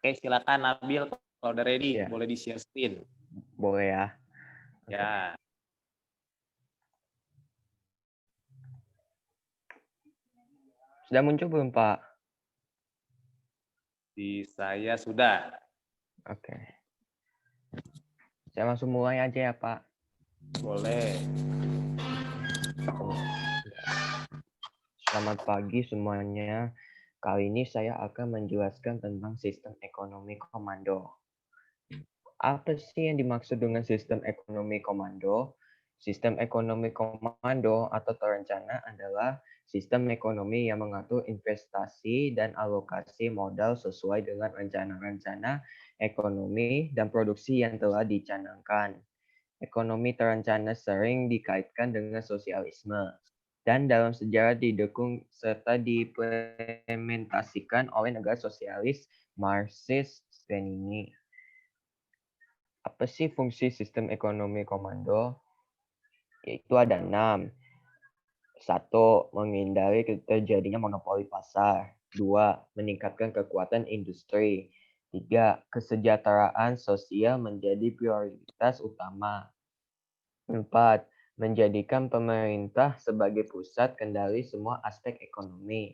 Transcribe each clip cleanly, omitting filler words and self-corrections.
Oke, silakan Nabil kalau udah ready, Ya, boleh di-share screen. boleh ya. Oke. Ya, Sudah muncul belum, Pak? di saya sudah. Oke. Saya langsung mulai aja ya, Pak. Boleh. Selamat pagi semuanya. Kali ini saya akan menjelaskan tentang sistem ekonomi komando. Apa sih yang dimaksud dengan sistem ekonomi komando? Sistem ekonomi komando atau terencana adalah sistem ekonomi yang mengatur investasi dan alokasi modal sesuai dengan rencana-rencana ekonomi dan produksi yang telah dicanangkan. Ekonomi terencana sering dikaitkan dengan sosialisme dan dalam sejarah didukung serta diimplementasikan oleh negara sosialis Marxist-Lenin. Apa sih fungsi sistem ekonomi komando? Yaitu ada 6. 1. Menghindari terjadinya monopoli pasar. 2. Meningkatkan kekuatan industri. 3. Kesejahteraan sosial menjadi prioritas utama. 4. Menjadikan pemerintah sebagai pusat kendali semua aspek ekonomi.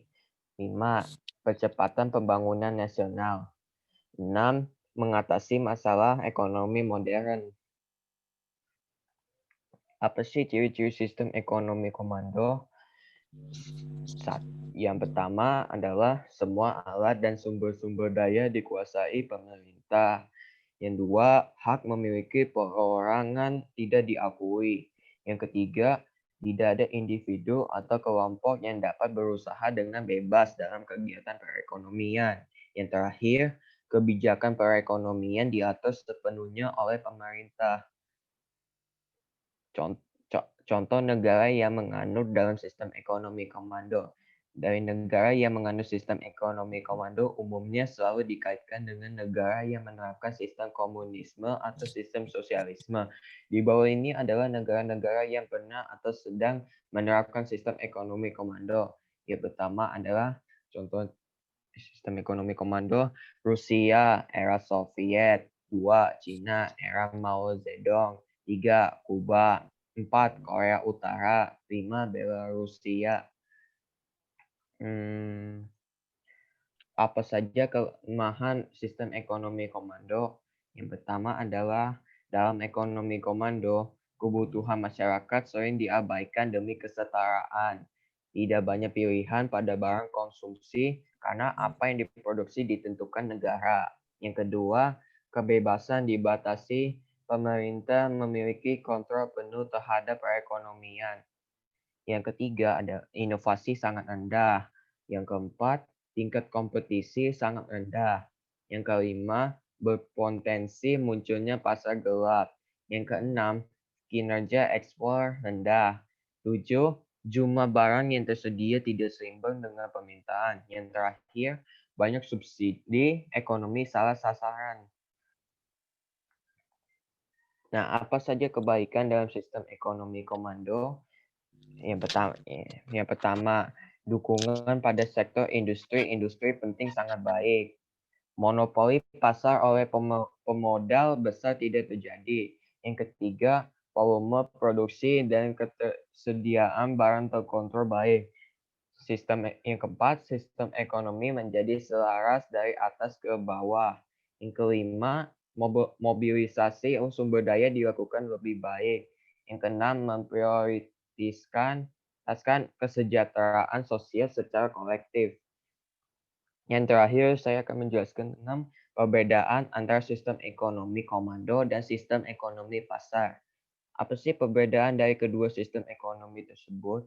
5. Percepatan pembangunan nasional. 6. Mengatasi masalah ekonomi modern. Apa sih ciri-ciri sistem ekonomi komando? Yang pertama adalah semua alat dan sumber-sumber daya dikuasai pemerintah. Yang dua, hak memiliki perorangan tidak diakui. Yang ketiga, tidak ada individu atau kelompok yang dapat berusaha dengan bebas dalam kegiatan perekonomian. Yang terakhir, kebijakan perekonomian diatur sepenuhnya oleh pemerintah. Contoh negara yang menganut dalam sistem ekonomi komando. Dari negara yang menganut sistem ekonomi komando umumnya selalu dikaitkan dengan negara yang menerapkan sistem komunisme atau sistem sosialisme. Di bawah ini adalah negara-negara yang pernah atau sedang menerapkan sistem ekonomi komando. Yang pertama adalah contoh sistem ekonomi komando Rusia, era Soviet. 2. Cina, era Mao Zedong. 3. Kuba. 4. Korea Utara. 5. Belarusia. Apa saja kelemahan sistem ekonomi komando? Yang pertama adalah dalam ekonomi komando, kebutuhan masyarakat sering diabaikan demi kesetaraan. Tidak banyak pilihan pada barang konsumsi karena apa yang diproduksi ditentukan negara. Yang kedua, kebebasan dibatasi, pemerintah memiliki kontrol penuh terhadap perekonomian. Yang ketiga, ada inovasi sangat rendah. Yang keempat, tingkat kompetisi sangat rendah. Yang kelima, berpotensi munculnya pasar gelap. Yang keenam, kinerja ekspor rendah. 7. Jumlah barang yang tersedia tidak seimbang dengan permintaan. Yang terakhir, banyak subsidi ekonomi salah sasaran. Nah, apa saja kebaikan dalam sistem ekonomi komando? Yang pertama, dukungan pada sektor industri penting sangat baik. Monopoli pasar oleh pemodal besar tidak terjadi. Yang ketiga, volume produksi dan ketersediaan barang terkontrol baik. Yang keempat, sistem ekonomi menjadi selaras dari atas ke bawah. Yang kelima, mobilisasi sumber daya dilakukan lebih baik. Yang keenam, memprioritaskan kesejahteraan sosial secara kolektif. Yang terakhir, saya akan menjelaskan tentang perbedaan antara sistem ekonomi komando dan sistem ekonomi pasar. Apa sih perbedaan dari kedua sistem ekonomi tersebut?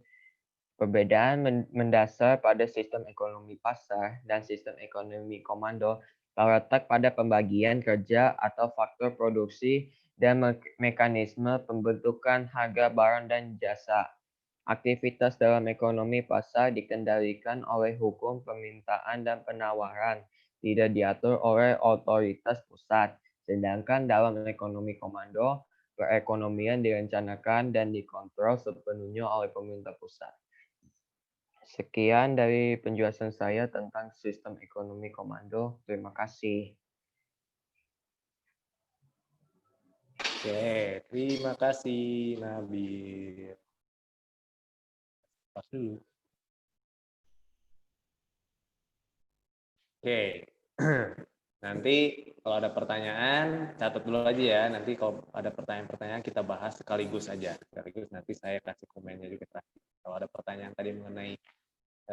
Perbedaan mendasar pada sistem ekonomi pasar dan sistem ekonomi komando terletak pada pembagian kerja atau faktor produksi dan mekanisme pembentukan harga barang dan jasa. Aktivitas dalam ekonomi pasar dikendalikan oleh hukum permintaan dan penawaran, tidak diatur oleh otoritas pusat. Sedangkan dalam ekonomi komando, perekonomian direncanakan dan dikontrol sepenuhnya oleh pemerintah pusat. Sekian dari penjelasan saya tentang sistem ekonomi komando. Terima kasih. Oke, terima kasih Nabil. Pas dulu. Oke. Nanti kalau ada pertanyaan, catat dulu aja ya. Nanti kalau ada pertanyaan-pertanyaan kita bahas sekaligus aja. Sekaligus nanti saya kasih komennya juga terakhir. Kalau ada pertanyaan tadi mengenai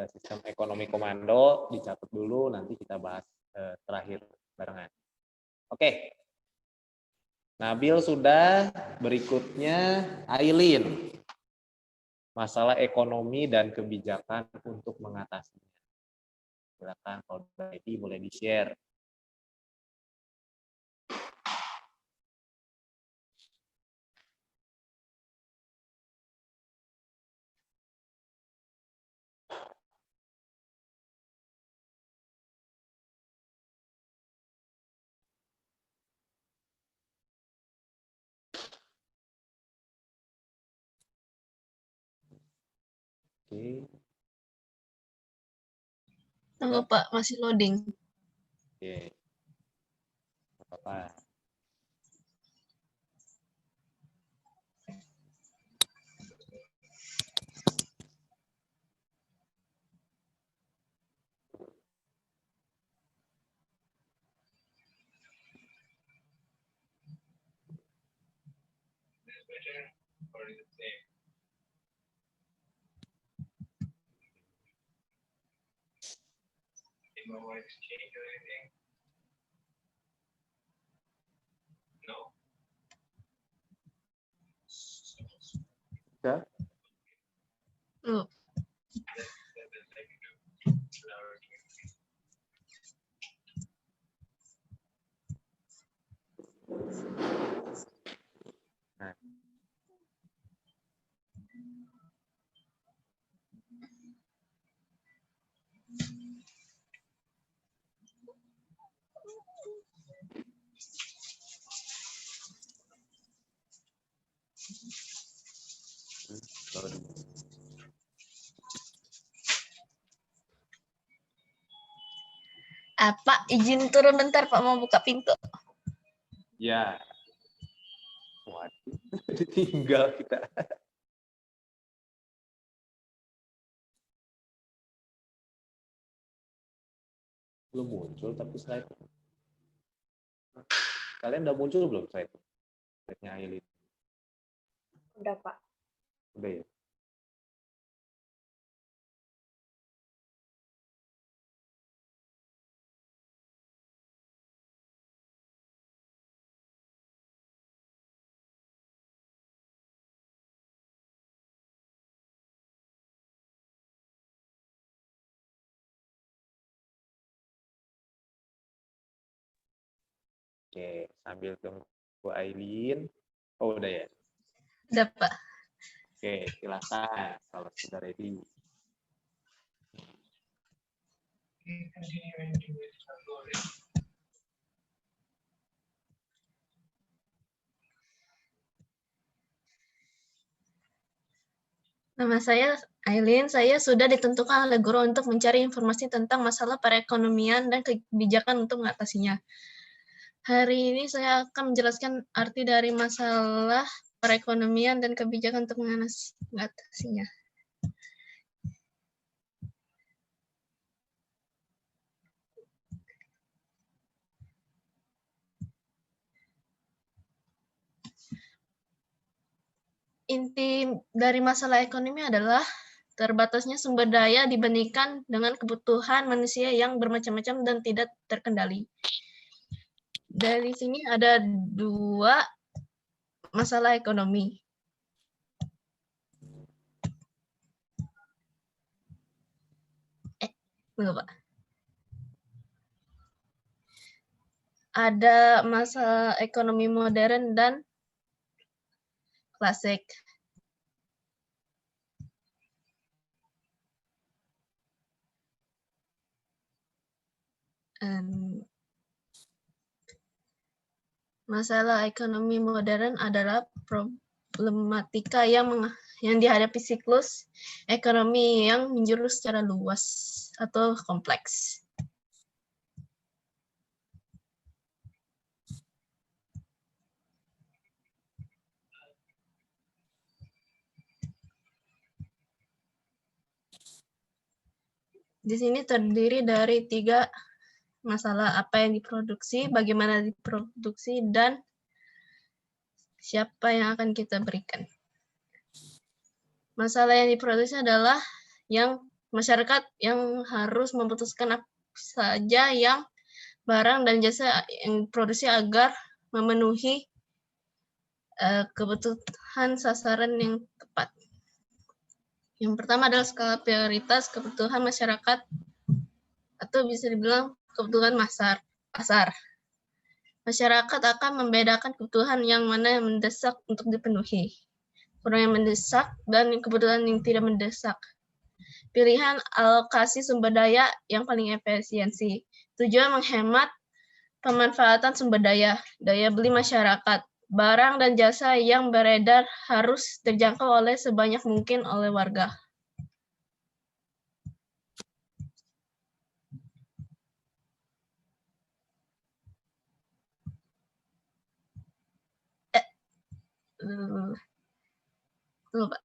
sistem ekonomi komando, dicatat dulu, nanti kita bahas terakhir barengan. Oke. Nabil sudah, berikutnya Aileen. Masalah ekonomi dan kebijakan untuk mengatasinya. Silakan kalau ready boleh di-share. Oke. Tunggu Pak, masih loading. Oke. Apa-apa. Sudah? Loh, Nah. Loading. Pak, izin turun bentar Pak, mau buka pintu. Ya. Waduh, ditinggal kita. Belum muncul tapi slide. Kalian udah muncul belum slide? Slide-nya Aileen. Udah Pak. Udah ya? Oke, sambil tunggu Aileen. Oh, udah ya? Udah Pak. Oke, silakan kalau sudah ready. Nama saya Aileen, saya sudah ditentukan oleh guru untuk mencari informasi tentang masalah perekonomian dan kebijakan untuk mengatasinya. Hari ini saya akan menjelaskan arti dari masalah perekonomian dan kebijakan untuk mengatasinya. Inti dari masalah ekonomi adalah terbatasnya sumber daya dibandingkan dengan kebutuhan manusia yang bermacam-macam dan tidak terkendali. Dari sini ada dua masalah ekonomi. Tunggu, Pak. Ada masalah ekonomi modern dan klasik. Masalah ekonomi modern adalah problematika yang dihadapi siklus ekonomi yang menjurus secara luas atau kompleks. Di sini terdiri dari 3 masalah: apa yang diproduksi, bagaimana diproduksi, dan siapa yang akan kita berikan. Masalah yang diproduksi adalah yang masyarakat yang harus memutuskan apa saja yang barang dan jasa yang diproduksi agar memenuhi kebutuhan sasaran yang tepat. Yang pertama adalah skala prioritas kebutuhan masyarakat atau bisa dibilang kebutuhan pasar. Masyarakat akan membedakan kebutuhan yang mana yang mendesak untuk dipenuhi, kurang yang mendesak, dan kebutuhan yang tidak mendesak. Pilihan alokasi sumber daya yang paling efisiensi. Tujuan menghemat pemanfaatan sumber daya beli masyarakat. Barang dan jasa yang beredar harus terjangkau oleh sebanyak mungkin oleh warga. Lupa.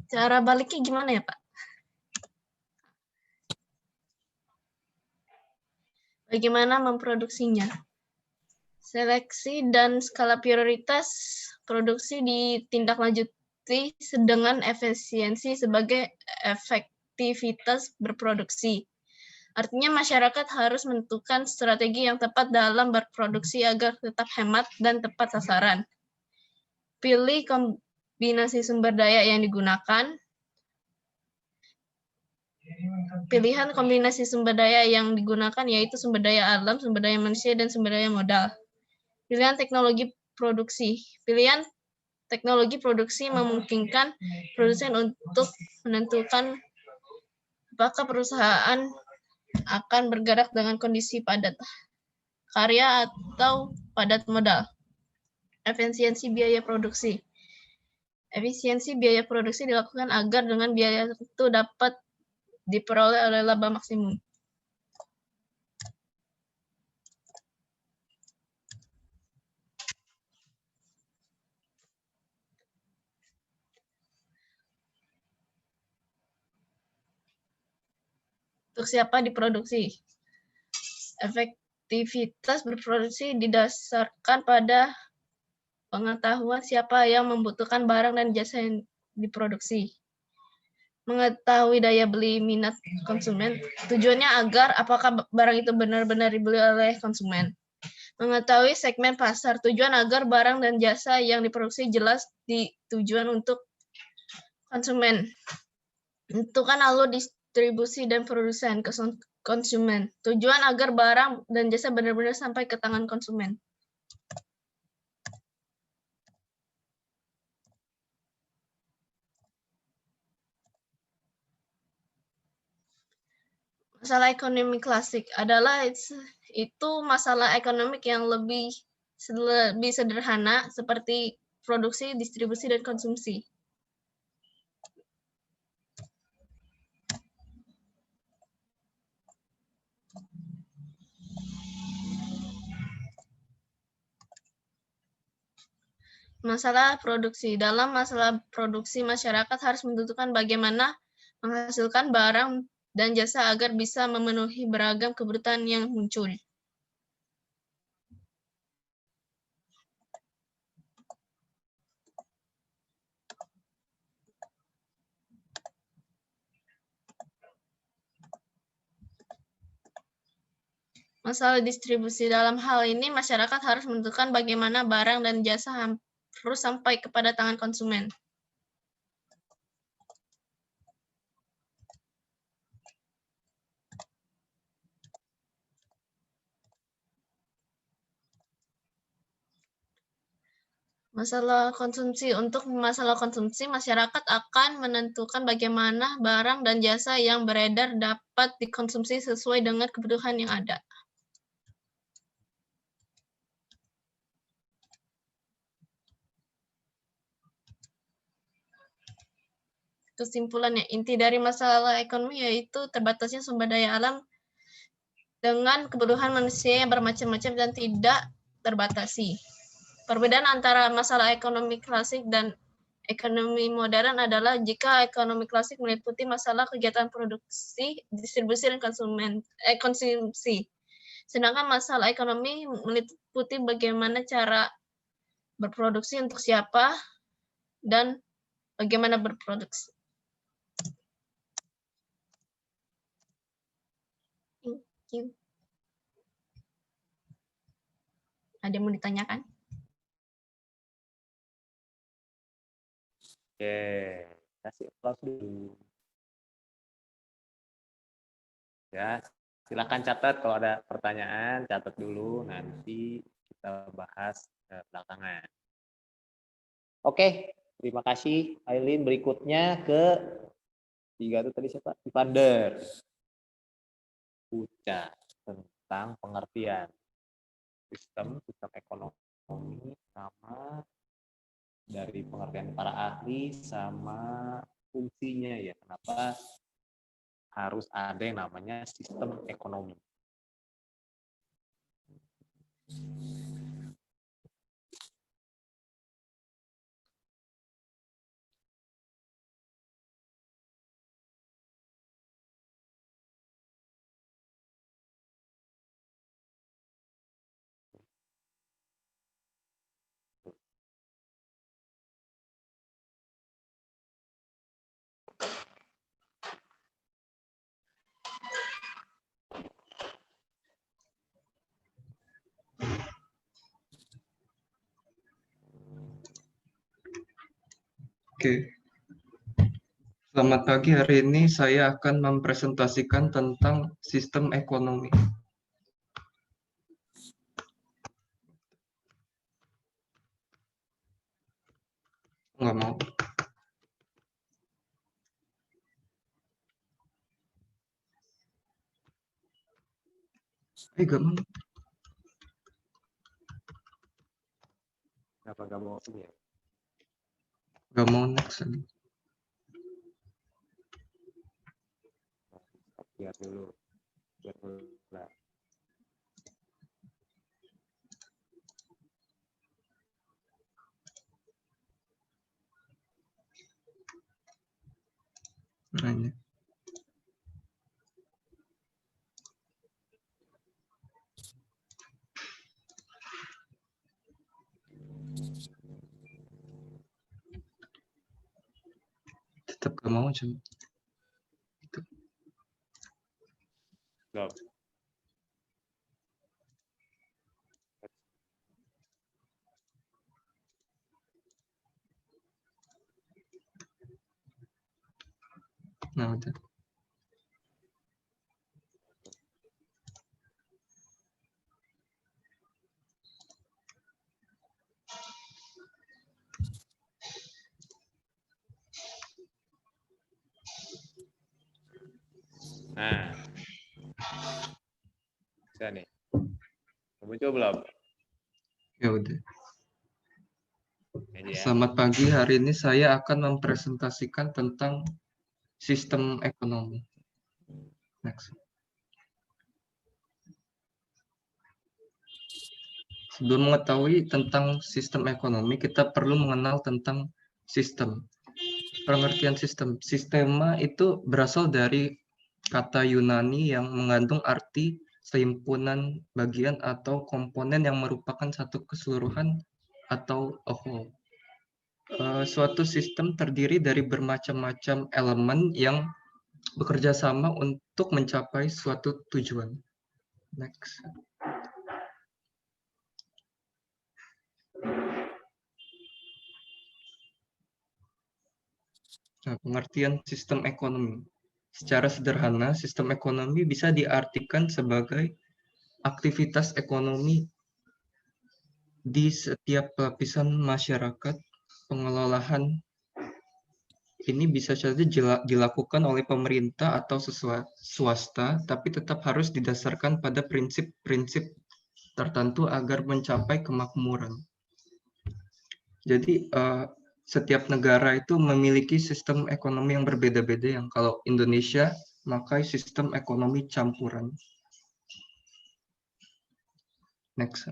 Cara baliknya gimana ya, Pak? Bagaimana memproduksinya? Seleksi dan skala prioritas produksi ditindaklanjuti dengan efisiensi sebagai efektivitas berproduksi. Artinya masyarakat harus menentukan strategi yang tepat dalam berproduksi agar tetap hemat dan tepat sasaran. Pilih kombinasi sumber daya yang digunakan. Pilihan kombinasi sumber daya yang digunakan yaitu sumber daya alam, sumber daya manusia, dan sumber daya modal. Pilihan teknologi produksi. Pilihan teknologi produksi memungkinkan produsen untuk menentukan apakah perusahaan akan bergerak dengan kondisi padat karya atau padat modal. Efisiensi biaya produksi. Efisiensi biaya produksi dilakukan agar dengan biaya itu dapat diperoleh oleh laba maksimum. Untuk siapa diproduksi? Efektivitas berproduksi didasarkan pada pengetahuan siapa yang membutuhkan barang dan jasa yang diproduksi. Mengetahui daya beli minat konsumen, tujuannya agar apakah barang itu benar-benar dibeli oleh konsumen. Mengetahui segmen pasar, tujuan agar barang dan jasa yang diproduksi jelas di tujuan untuk konsumen. Tentukan alur distribusi dan produsen ke konsumen. Tujuan agar barang dan jasa benar-benar sampai ke tangan konsumen. Masalah ekonomi klasik adalah itu masalah ekonomi yang lebih sederhana seperti produksi, distribusi, dan konsumsi. Masalah produksi. Dalam masalah produksi, masyarakat harus menentukan bagaimana menghasilkan barang dan jasa agar bisa memenuhi beragam kebutuhan yang muncul. Masalah distribusi. Dalam hal ini, masyarakat harus menentukan bagaimana barang dan jasa harus sampai kepada tangan konsumen. Masalah konsumsi. Untuk masalah konsumsi, masyarakat akan menentukan bagaimana barang dan jasa yang beredar dapat dikonsumsi sesuai dengan kebutuhan yang ada. Kesimpulannya, inti dari masalah ekonomi yaitu terbatasnya sumber daya alam dengan kebutuhan manusia yang bermacam-macam dan tidak terbatasi. Perbedaan antara masalah ekonomi klasik dan Ekonomi modern adalah jika ekonomi klasik meliputi masalah kegiatan produksi, distribusi, dan konsumsi. Sedangkan masalah ekonomi meliputi bagaimana cara berproduksi untuk siapa dan bagaimana berproduksi. Thank you. Ada yang mau ditanyakan? Oke, kasih aplaus dulu. Ya, silakan catat kalau ada pertanyaan, catat dulu, nanti kita bahas belakangan. Oke, terima kasih Aileen. Berikutnya ke 3 itu tadi siapa? Ivander. Uca tentang pengertian sistem ekonomi sama dari pengertian para ahli sama fungsinya ya. Kenapa harus ada yang namanya sistem ekonomi? Oke, selamat pagi. Hari ini saya akan mempresentasikan tentang sistem ekonomi. Nggak mau. Nggak mau. Kenapa nggak mau ini ya? Nggak mau next. Lihat dulu. Lihat dulu. Nah. Nanya. Tetap nggak mau coba. Itu. Belum. Nah, udah. Nah, bisa nih. Muncul belum? Ya udah. Ini ya. Selamat pagi. Hari ini saya akan mempresentasikan tentang sistem ekonomi. Next. Sebelum mengetahui tentang sistem ekonomi, kita perlu mengenal tentang sistem. Pengertian sistem. Sistema itu berasal dari kata Yunani yang mengandung arti sehimpunan bagian atau komponen yang merupakan satu keseluruhan atau a whole. Suatu sistem terdiri dari bermacam-macam elemen yang bekerja sama untuk mencapai suatu tujuan. Next. Nah, pengertian sistem ekonomi. Secara sederhana, sistem ekonomi bisa diartikan sebagai aktivitas ekonomi di setiap lapisan masyarakat. Pengelolaan ini bisa saja dilakukan oleh pemerintah atau swasta, tapi tetap harus didasarkan pada prinsip-prinsip tertentu agar mencapai kemakmuran. Jadi, setiap negara itu memiliki sistem ekonomi yang berbeda-beda, yang kalau Indonesia memakai sistem ekonomi campuran. Next.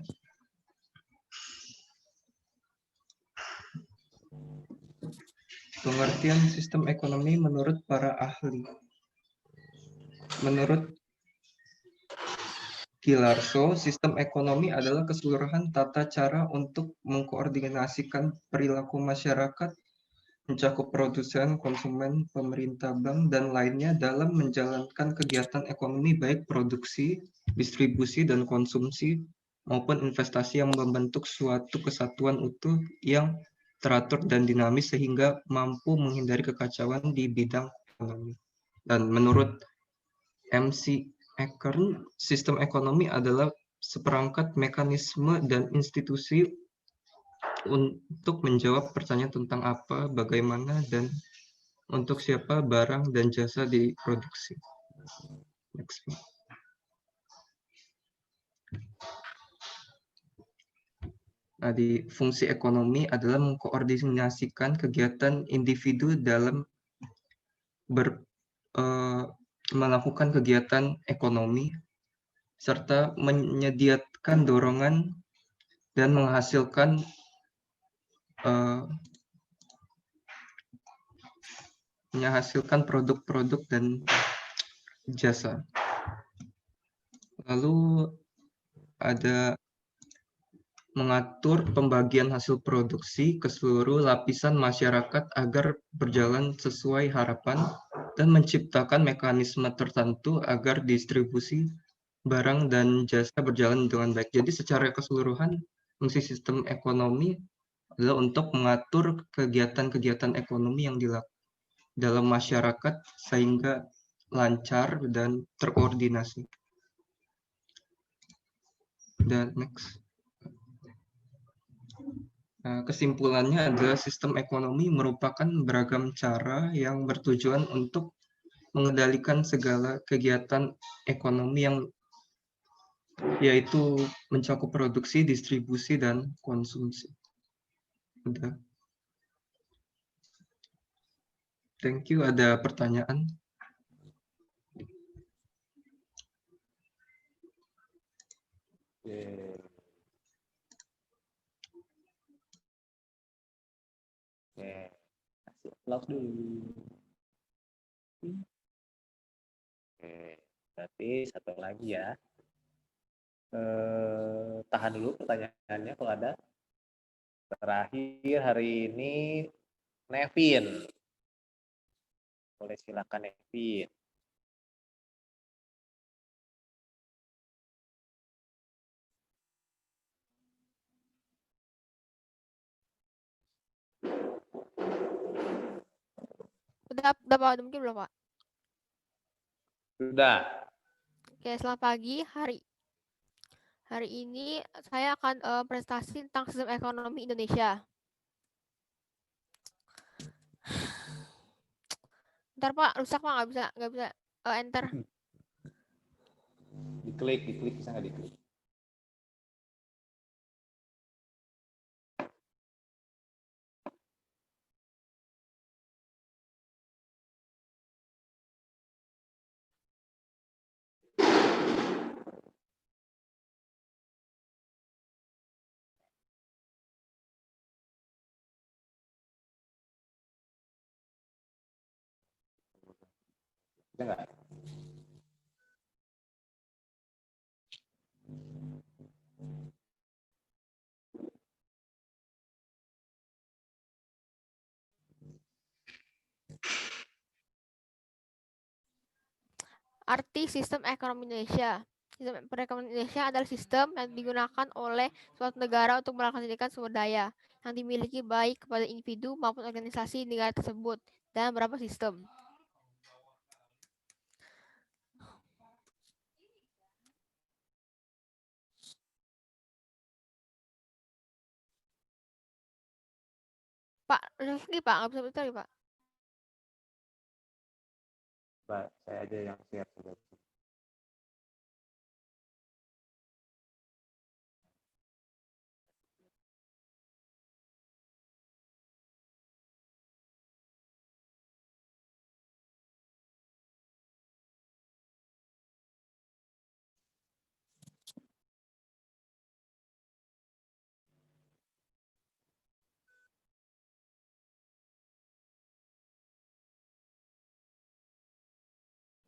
Pengertian sistem ekonomi menurut para ahli. Menurut Gilarso, sistem ekonomi adalah keseluruhan tata cara untuk mengkoordinasikan perilaku masyarakat, mencakup produsen, konsumen, pemerintah, bank, dan lainnya dalam menjalankan kegiatan ekonomi baik produksi, distribusi, dan konsumsi, maupun investasi yang membentuk suatu kesatuan utuh yang teratur dan dinamis sehingga mampu menghindari kekacauan di bidang ekonomi. Dan menurut MC Eckern, sistem ekonomi adalah seperangkat mekanisme dan institusi untuk menjawab pertanyaan tentang apa, bagaimana, dan untuk siapa barang dan jasa diproduksi. Next. Nah, di fungsi ekonomi adalah mengkoordinasikan kegiatan individu dalam melakukan kegiatan ekonomi serta menyediakan dorongan dan menghasilkan produk-produk dan jasa. Lalu ada mengatur pembagian hasil produksi ke seluruh lapisan masyarakat agar berjalan sesuai harapan dan menciptakan mekanisme tertentu agar distribusi barang dan jasa berjalan dengan baik. Jadi secara keseluruhan fungsi sistem ekonomi adalah untuk mengatur kegiatan-kegiatan ekonomi yang dilakukan dalam masyarakat sehingga lancar dan terkoordinasi. Dan next. Nah, kesimpulannya adalah sistem ekonomi merupakan beragam cara yang bertujuan untuk mengendalikan segala kegiatan ekonomi yang yaitu mencakup produksi, distribusi, dan konsumsi. Udah. Thank you. Ada pertanyaan? Kasih applause dulu. Oke, berarti satu lagi ya. Tahan dulu pertanyaannya kalau ada. Terakhir hari ini Nevin. Boleh silakan Nevin. Udah Pak, udah mungkin belum Pak? Sudah. Oke, selamat pagi. Hari ini saya akan presentasi tentang sistem ekonomi Indonesia. Bentar Pak, rusak Pak, nggak bisa enter. Diklik bisa nggak diklik? Bisa nggak? Arti sistem ekonomi Indonesia. Sistem perekonomian Indonesia adalah sistem yang digunakan oleh suatu negara untuk menghasilkan sumber daya yang dimiliki baik kepada individu maupun organisasi negara tersebut dalam beberapa sistem. Pak, ini Pak, nggak bisa bentar ya Pak. Pak, saya aja yang share.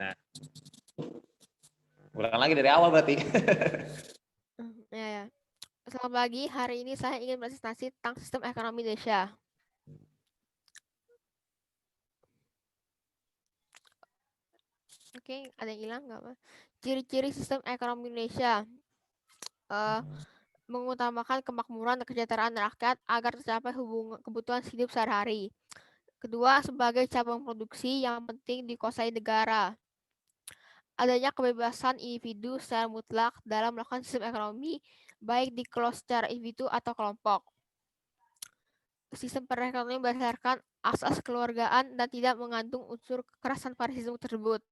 Nah, ulang lagi dari awal berarti. Ya. Selamat pagi, hari ini saya ingin presentasi tentang sistem ekonomi Indonesia. Oke, ada yang hilang nggak, Pak? Ciri-ciri sistem ekonomi Indonesia. Mengutamakan kemakmuran dan kesejahteraan rakyat agar tercapai kebutuhan hidup sehari-hari. Kedua, sebagai cabang produksi yang penting dikuasai negara. Adanya kebebasan individu secara mutlak dalam melakukan sistem ekonomi, baik dikelola secara individu atau kelompok. Sistem perekonomian berdasarkan asas kekeluargaan dan tidak mengandung unsur kekerasan pada sistem tersebut.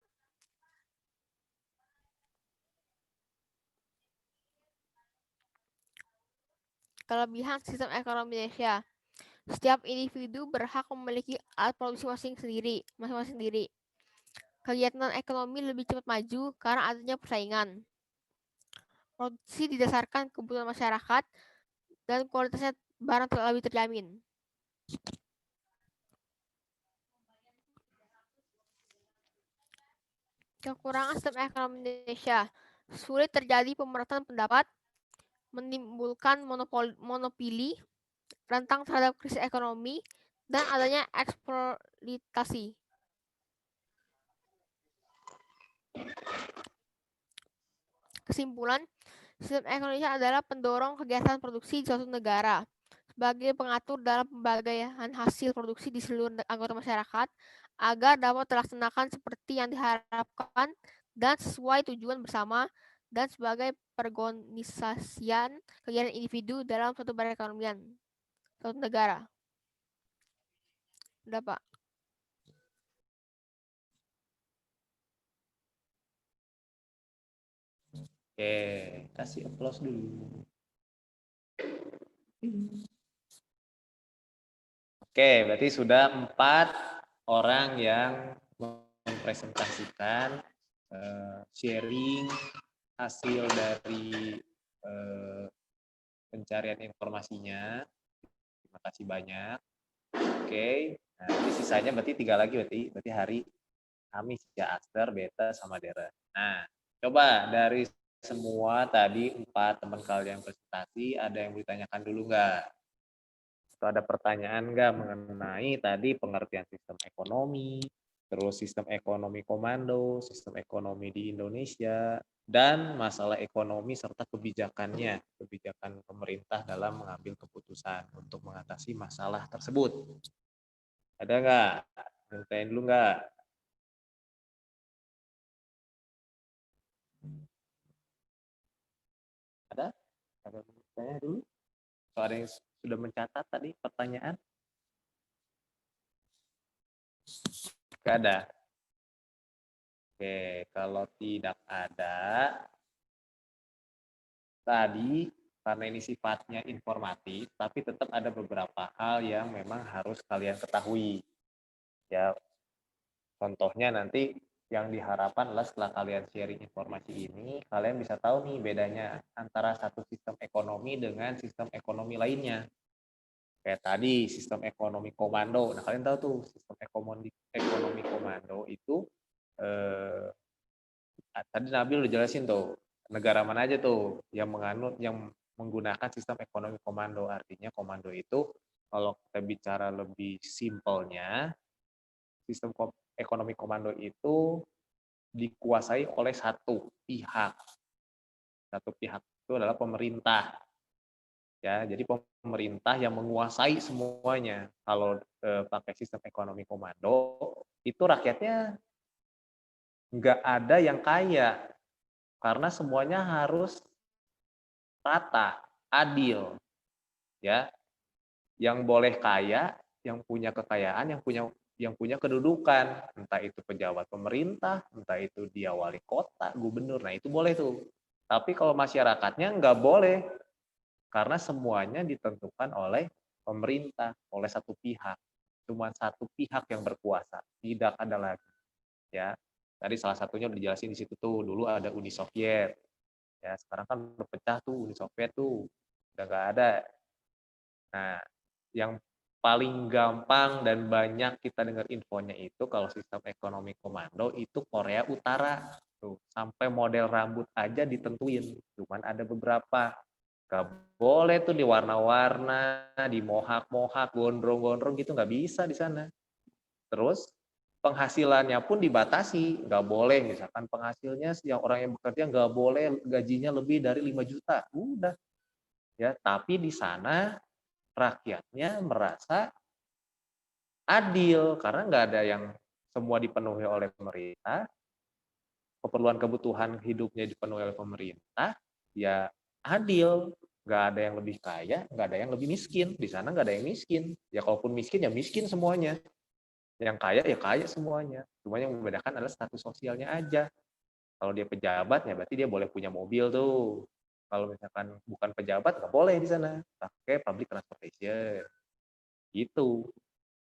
Kelebihan sistem ekonomi Indonesia. Setiap individu berhak memiliki alat produksi masing-masing sendiri. Kegiatan ekonomi lebih cepat maju karena adanya persaingan. Produksi didasarkan kebutuhan masyarakat dan kualitasnya barang lebih terjamin. Kekurangan sistem ekonomi Indonesia. Sulit terjadi pemerataan pendapat, menimbulkan monopoli, rentan terhadap krisis ekonomi, dan adanya eksploitasi. Kesimpulan, sistem ekonomi Indonesia adalah pendorong kegiatan produksi di suatu negara, sebagai pengatur dalam pembagian hasil produksi di seluruh anggota masyarakat, agar dapat terlaksanakan seperti yang diharapkan dan sesuai tujuan bersama, dan sebagai perorganisasian kegiatan individu dalam suatu perekonomian suatu negara. Udah, Pak. Oke, kasih aplaus dulu. Oke, berarti sudah 4 orang yang mempresentasikan sharing hasil dari pencarian informasinya. Terima kasih banyak. Oke, nah ini sisanya berarti 3 lagi berarti hari Kamis ya, Aster, Beta, sama Dera. Nah, coba dari semua tadi 4 teman kalian presentasi, ada yang ditanyakan dulu nggak? Atau ada pertanyaan nggak mengenai tadi pengertian sistem ekonomi, terus sistem ekonomi komando, sistem ekonomi di Indonesia, dan masalah ekonomi serta kebijakannya, kebijakan pemerintah dalam mengambil keputusan untuk mengatasi masalah tersebut. Ada nggak? Ceritain dulu nggak? Ada? Ada yang bertanya dulu? Kalau ada yang sudah mencatat tadi pertanyaan? Nggak ada? Oke, kalau tidak ada, tadi karena ini sifatnya informatif, tapi tetap ada beberapa hal yang memang harus kalian ketahui. Ya, contohnya nanti yang diharapkan adalah setelah kalian sharing informasi ini, kalian bisa tahu nih bedanya antara satu sistem ekonomi dengan sistem ekonomi lainnya. Kayak tadi sistem ekonomi komando. Nah, kalian tahu tuh sistem ekonomi komando itu tadi Nabil udah jelasin tuh negara mana aja tuh yang menggunakan sistem ekonomi komando. Artinya komando itu kalau kita bicara lebih simpelnya, sistem ekonomi komando itu dikuasai oleh satu pihak. Satu pihak itu adalah pemerintah. Ya, jadi pemerintah yang menguasai semuanya. Kalau pakai sistem ekonomi komando, itu rakyatnya nggak ada yang kaya, karena semuanya harus rata, adil. Ya, yang boleh kaya, yang punya kekayaan, yang punya kedudukan, entah itu pejabat pemerintah, entah itu dia wali kota, gubernur, nah itu boleh tuh. Tapi kalau masyarakatnya nggak boleh, karena semuanya ditentukan oleh pemerintah, oleh satu pihak. Cuma satu pihak yang berkuasa, tidak ada lagi. Ya, tadi salah satunya udah dijelasin di situ tuh, dulu ada Uni Soviet. Ya, sekarang kan udah pecah tuh Uni Soviet tuh, udah nggak ada. Nah, yang paling gampang dan banyak kita dengar infonya itu kalau sistem ekonomi komando itu Korea Utara. Tuh, sampai model rambut aja ditentuin. Cuman ada beberapa. Gak boleh tuh di warna-warna, di mohak-mohak, gondrong-gondrong gitu, nggak bisa di sana. Terus penghasilannya pun dibatasi, nggak boleh misalkan penghasilnya yang orang yang bekerja nggak boleh gajinya lebih dari 5 juta, udah ya. Tapi di sana rakyatnya merasa adil karena nggak ada yang semua dipenuhi oleh pemerintah, kebutuhan hidupnya dipenuhi oleh pemerintah, ya adil. Nggak ada yang lebih kaya, nggak ada yang lebih miskin. Di sana nggak ada yang miskin. Ya kalaupun miskin, ya miskin semuanya. Yang kaya, ya kaya semuanya. Cuma yang membedakan adalah status sosialnya aja. Kalau dia pejabat, ya berarti dia boleh punya mobil tuh. Kalau misalkan bukan pejabat, nggak boleh di sana. Pakai public transportation. Gitu.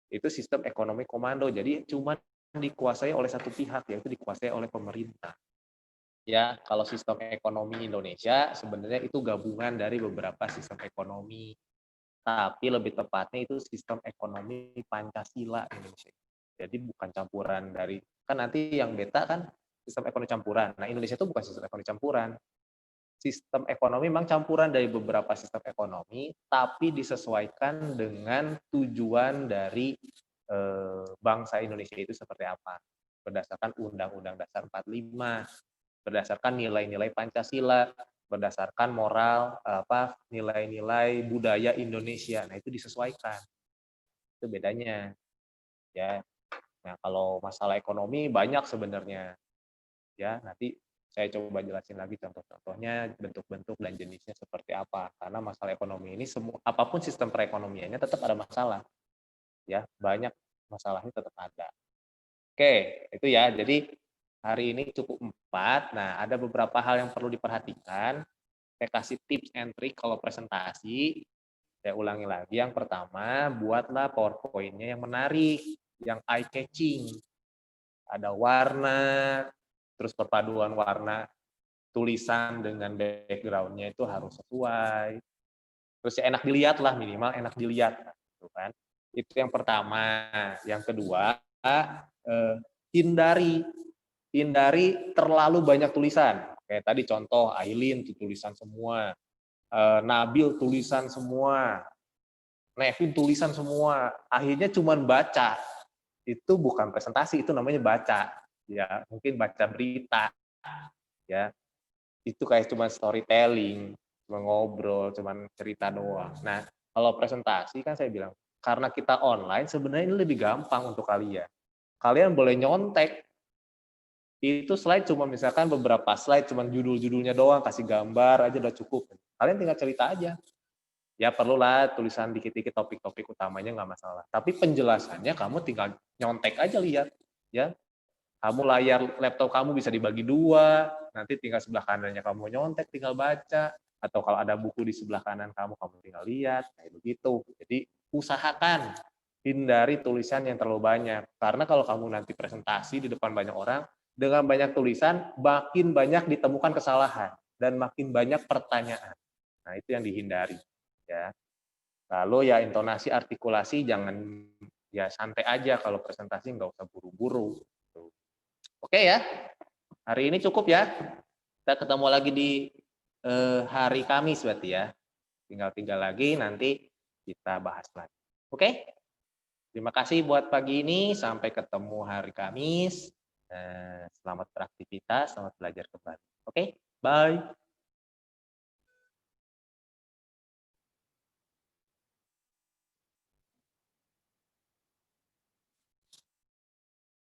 Itu sistem ekonomi komando. Jadi cuma dikuasai oleh satu pihak, yaitu dikuasai oleh pemerintah. Ya, kalau sistem ekonomi Indonesia sebenarnya itu gabungan dari beberapa sistem ekonomi, tapi lebih tepatnya itu sistem ekonomi Pancasila Indonesia. Jadi bukan campuran dari, kan nanti yang beta kan sistem ekonomi campuran. Nah, Indonesia itu bukan sistem ekonomi campuran. Sistem ekonomi memang campuran dari beberapa sistem ekonomi, tapi disesuaikan dengan tujuan dari bangsa Indonesia itu seperti apa. Berdasarkan Undang-Undang Dasar 45, berdasarkan nilai-nilai Pancasila, berdasarkan moral nilai-nilai budaya Indonesia. Nah, itu disesuaikan. Itu bedanya. Ya. Nah, kalau masalah ekonomi banyak sebenarnya. Ya, nanti saya coba jelasin lagi contoh-contohnya, bentuk-bentuk dan jenisnya seperti apa. Karena masalah ekonomi ini semua apapun sistem perekonomiannya tetap ada masalah. Ya, banyak masalahnya tetap ada. Oke, itu ya. Jadi hari ini cukup 4. Nah, ada beberapa hal yang perlu diperhatikan. Saya kasih tips and trick kalau presentasi. Saya ulangi lagi. Yang pertama, buatlah PowerPoint-nya yang menarik, yang eye-catching. Ada warna, terus perpaduan warna tulisan dengan background-nya itu harus sesuai. Terus ya enak dilihat lah, minimal enak dilihat. Gitu kan. Itu yang pertama. Yang kedua, hindari terlalu banyak tulisan. Kayak tadi contoh Aileen tulisan semua, Nabil tulisan semua, Nevin tulisan semua. Akhirnya cuma baca. Itu bukan presentasi, itu namanya baca. Ya, mungkin baca berita. Ya. Itu kayak cuma storytelling, cuma ngobrol, cuma cerita doang. Nah, kalau presentasi kan saya bilang, karena kita online sebenarnya ini lebih gampang untuk kalian. Kalian boleh nyontek. Itu slide cuma misalkan beberapa slide, cuma judul-judulnya doang, kasih gambar aja udah cukup. Kalian tinggal cerita aja. Ya perlulah tulisan dikit-dikit topik-topik utamanya nggak masalah. Tapi penjelasannya kamu tinggal nyontek aja lihat. Ya, kamu layar laptop kamu bisa dibagi 2, nanti tinggal sebelah kanannya kamu nyontek, tinggal baca. Atau kalau ada buku di sebelah kanan kamu tinggal lihat, kayak begitu. Jadi usahakan hindari tulisan yang terlalu banyak. Karena kalau kamu nanti presentasi di depan banyak orang, dengan banyak tulisan, makin banyak ditemukan kesalahan dan makin banyak pertanyaan. Nah, itu yang dihindari. Ya. Lalu ya intonasi, artikulasi jangan ya santai aja kalau presentasi, nggak usah buru-buru. Oke ya, hari ini cukup ya. Kita ketemu lagi di hari Kamis berarti ya. Tinggal lagi nanti kita bahas lagi. Oke? Terima kasih buat pagi ini. Sampai ketemu hari Kamis. Selamat beraktivitas, selamat belajar kembali. Oke? Bye.